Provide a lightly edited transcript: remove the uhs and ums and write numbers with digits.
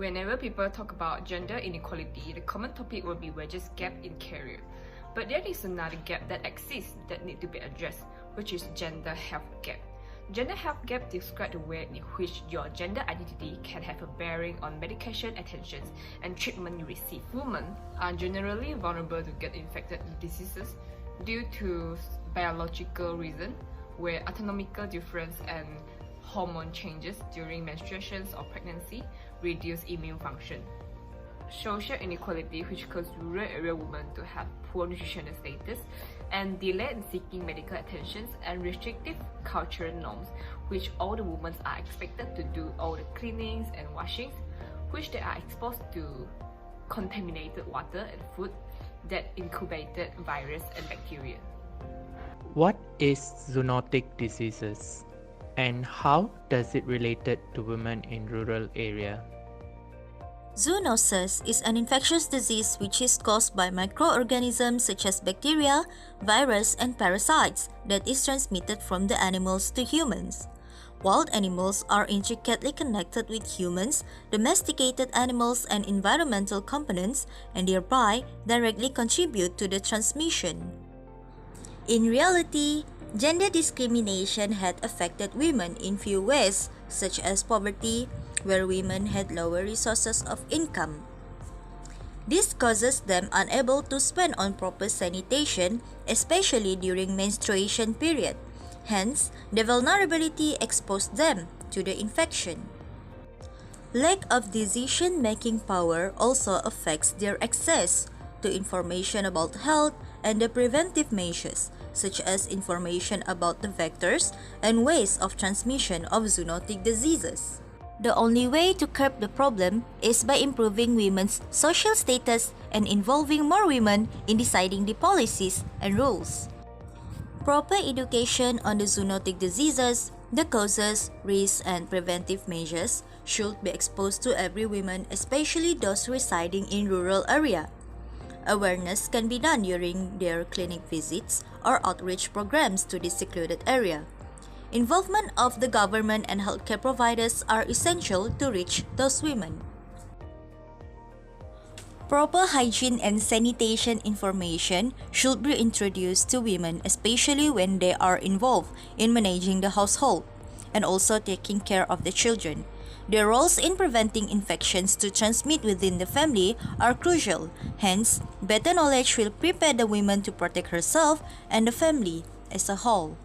Whenever people talk about gender inequality, the common topic will be wages gap in career. But there is another gap that exists that need to be addressed, which is gender health gap. Gender health gap describes the way in which your gender identity can have a bearing on medication attentions and treatment you receive. Women are generally vulnerable to get infected with diseases due to biological reasons, where anatomical difference and hormone changes during menstruations or pregnancy reduce immune function. Social inequality, which causes rural area women to have poor nutritional status and delay in seeking medical attention, and restrictive cultural norms, which all the women are expected to do all the cleanings and washings, which they are exposed to contaminated water and food that incubated virus and bacteria. What is zoonotic diseases and how does it relate to women in rural area? Zoonosis is an infectious disease which is caused by microorganisms such as bacteria, virus, and parasites that is transmitted from the animals to humans. Wild animals are intricately connected with humans, domesticated animals, and environmental components, and thereby directly contribute to the transmission. In reality, gender discrimination had affected women in few ways, such as poverty, where women had lower resources of income. This causes them unable to spend on proper sanitation, especially during menstruation period. Hence, the vulnerability exposed them to the infection. Lack of decision-making power also affects their access to information about health and the preventive measures, such as information about the vectors and ways of transmission of zoonotic diseases. The only way to curb the problem is by improving women's social status and involving more women in deciding the policies and rules. Proper education on the zoonotic diseases, the causes, risks, and preventive measures should be exposed to every woman, especially those residing in rural area. Awareness can be done during their clinic visits or outreach programs to this secluded area. Involvement of the government and healthcare providers are essential to reach those women. Proper hygiene and sanitation information should be introduced to women, especially when they are involved in managing the household and also taking care of the children. Their roles in preventing infections to transmit within the family are crucial. Hence, better knowledge will prepare the woman to protect herself and the family as a whole.